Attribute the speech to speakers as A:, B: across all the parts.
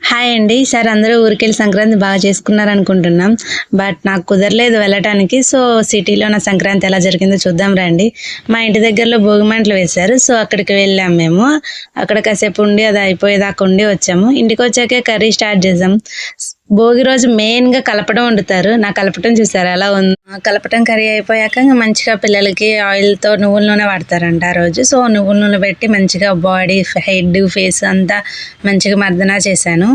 A: Hi అండి. ఈసారి అందరూ ఊరికెళ్ళి సంక్రాంతి బాగా చేసుకున్నారనుకుంటున్నాం. బట్ నాకు కుదరలేదు వెళ్ళటానికి. సో, సిటీలో నా సంక్రాంతి ఎలా జరిగిందో చూద్దాం రండి. మా ఇంటి దగ్గరలో భోగిమంటలు వేశారు. సో, అక్కడికి వెళ్ళాం మేము. అక్కడ కాసేపు ఉండి అది అయిపోయేదాకా ఉండి వచ్చాము. ఇంటికొచ్చాకే కర్రీ స్టార్ట్ చేసాం. భోగి రోజు మెయిన్‌గా కలపడం వండుతారు. నా కలపటం చూసారా ఎలా ఉందో? కలపటం కర్రీ అయిపోయాక ఇంక మంచిగా పిల్లలకి ఆయిల్‌తో నువ్వుల నూనె వాడతారంట ఆ రోజు. సో, నువ్వుల నూనె పెట్టి మంచిగా బాడీ, హెడ్, ఫేస్ అంతా మంచిగా మర్దనా చేశాను.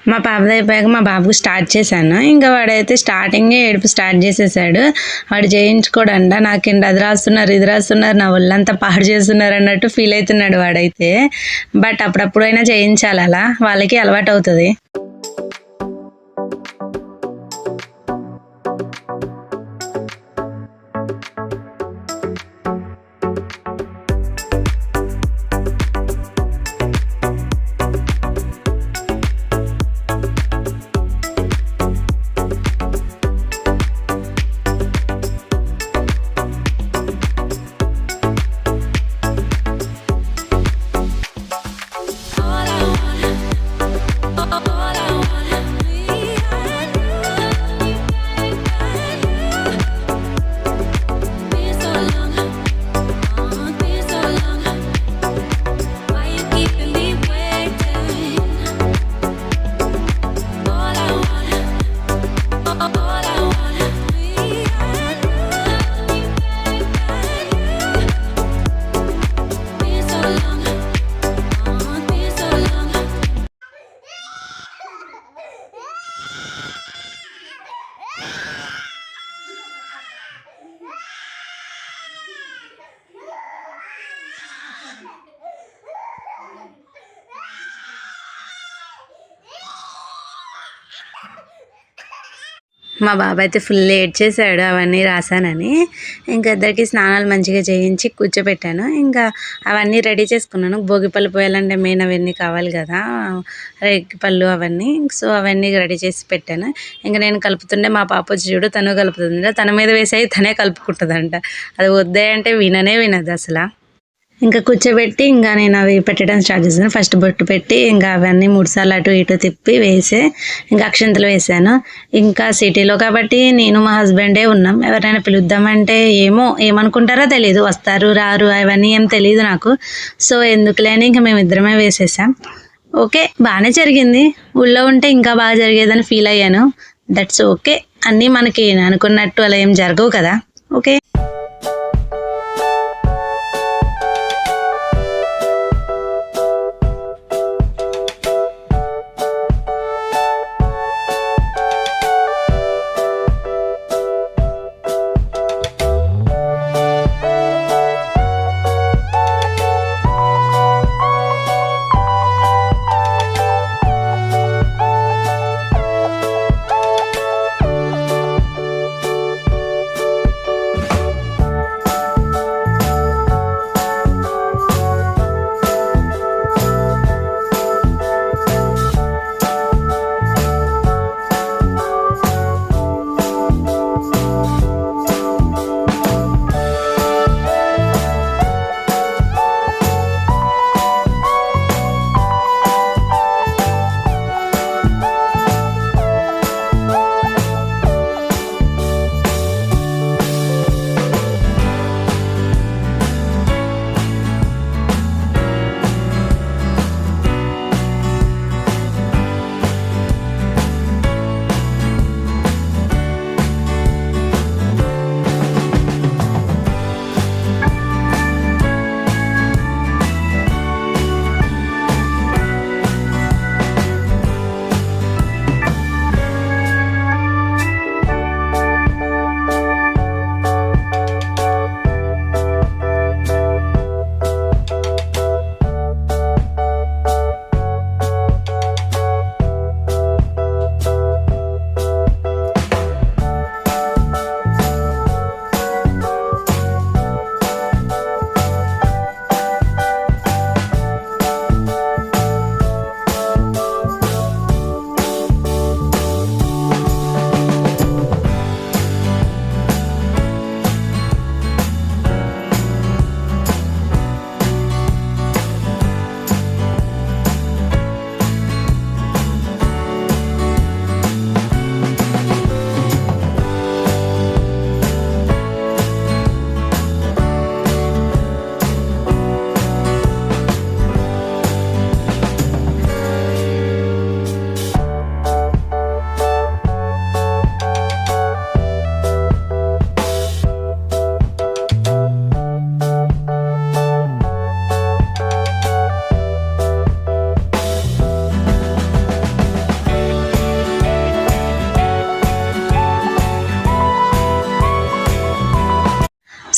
A: మా పాపది అయిపోయాక మా బాబుకి స్టార్ట్ చేశాను. ఇంకా వాడైతే స్టార్టింగే ఏడుపు స్టార్ట్ చేసేసాడు. వాడు చేయించుకోడంట. నాకేంటి అది రాస్తున్నారు, ఇది రాస్తున్నారు, నా ఒళ్ళంతా పాడు చేస్తున్నారు అన్నట్టు ఫీల్ అవుతున్నాడు వాడైతే. బట్ అప్పుడప్పుడైనా చేయించాలి, అలా వాళ్ళకి అలవాటు అవుతుంది. మా బాబాయ్ అయితే ఫుల్ ఏడ్చేసాడు అవన్నీ రాశానని. ఇంకా ఇద్దరికి స్నానాలు మంచిగా చేయించి కూర్చోబెట్టాను. ఇంకా అవన్నీ రెడీ చేసుకున్నాను. భోగిపళ్ళు పోయాలంటే మెయిన్ అవన్నీ కావాలి కదా, రేగిపళ్ళు అవన్నీ. సో అవన్నీ రెడీ చేసి పెట్టాను. ఇంకా నేను కలుపుతుండే మా పాప వచ్చి చూడు తను కలుపుతుంది. తన మీద వేసాయి తనే కలుపుకుంటుందంట. అది వద్దే అంటే విననే వినదు అసలు. ఇంకా కూర్చోబెట్టి ఇంకా నేను అవి పెట్టడం స్టార్ట్ చేశాను. ఫస్ట్ బొట్టు పెట్టి ఇంకా అవన్నీ 3 సార్లు అటు ఇటు తిప్పి వేసి ఇంకా అక్షంతలు వేసాను. ఇంకా సిటీలో కాబట్టి నేను మా హస్బెండే ఉన్నాం. ఎవరైనా పిలుద్దామంటే ఏమనుకుంటారో తెలియదు, వస్తారు రారు అవన్నీ ఏం తెలియదు నాకు. సో ఎందుకులే అని ఇంకా మేము ఇద్దరమే వేసేసాం. ఓకే, బాగానే జరిగింది. ఊళ్ళో ఉంటే ఇంకా బాగా జరిగేదని ఫీల్ అయ్యాను. That's okay. అన్నీ మనకి అనుకున్నట్టు అలా ఏం జరగవు కదా. ఓకే.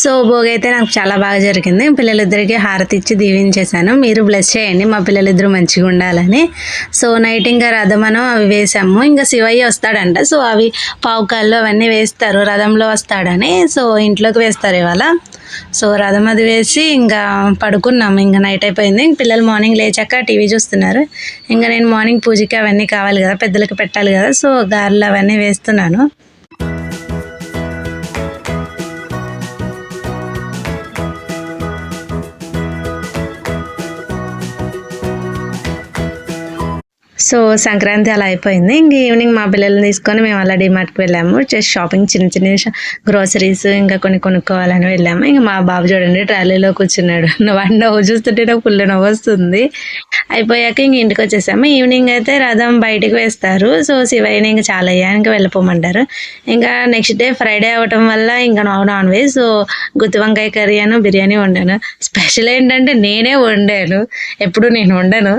A: సో భోగి అయితే నాకు చాలా బాగా జరిగింది. పిల్లలిద్దరికి హారతి ఇచ్చి దీవించేశాను. మీరు బ్లెస్ చేయండి మా పిల్లలిద్దరూ మంచిగా ఉండాలని. సో నైట్ ఇంకా రథమనం అవి వేసాము. ఇంకా శివయ్య వస్తాడంట. సో అవి పావుకాళ్ళు అవన్నీ వేస్తారు, రథంలో వస్తాడని. సో ఇంట్లోకి వేస్తారు ఇవాళ. సో రథం అది వేసి ఇంకా పడుకున్నాము. ఇంకా నైట్ అయిపోయింది. పిల్లలు మార్నింగ్ లేచాక టీవీ చూస్తున్నారు. ఇంకా నేను మార్నింగ్ పూజకి అవన్నీ కావాలి కదా, పెద్దలకు పెట్టాలి కదా. సో గారెలు అవన్నీ వేస్తున్నాను. సో సంక్రాంతి అలా అయిపోయింది. ఇంక ఈవినింగ్ మా పిల్లల్ని తీసుకొని మేము అలా డిమార్ట్కి వెళ్ళాము. జస్ట్ షాపింగ్, చిన్న చిన్న గ్రోసరీస్ ఇంకా కొన్ని కొనుక్కోవాలని వెళ్ళాము. ఇంకా మా బాబు చూడండి ట్రాలీలో కూర్చున్నాడు. నవ్వు చూస్తుంటే నాకు ఫుల్ నవ్వు వస్తుంది. అయిపోయాక ఇంక ఇంటికి వచ్చేసాము. ఈవినింగ్ అయితే రథం బయటికి వేస్తారు. సో శివయ్యని ఇంకా చాలా అయ్యాక వెళ్ళిపోమంటారు. ఇంకా నెక్స్ట్ డే ఫ్రైడే అవ్వటం వల్ల ఇంకా నాన్ వెజ్. సో గుత్తి వంకాయ కర్రీ అను బిర్యానీ వండాను. స్పెషల్ ఏంటంటే నేనే వండాను, ఎప్పుడు నేను వండాను.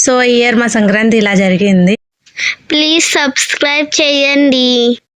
A: సో ఈ ఇయర్ మా సంక్రాంతి ఇలా జరిగింది.
B: ప్లీజ్ సబ్స్క్రైబ్ చేయండి.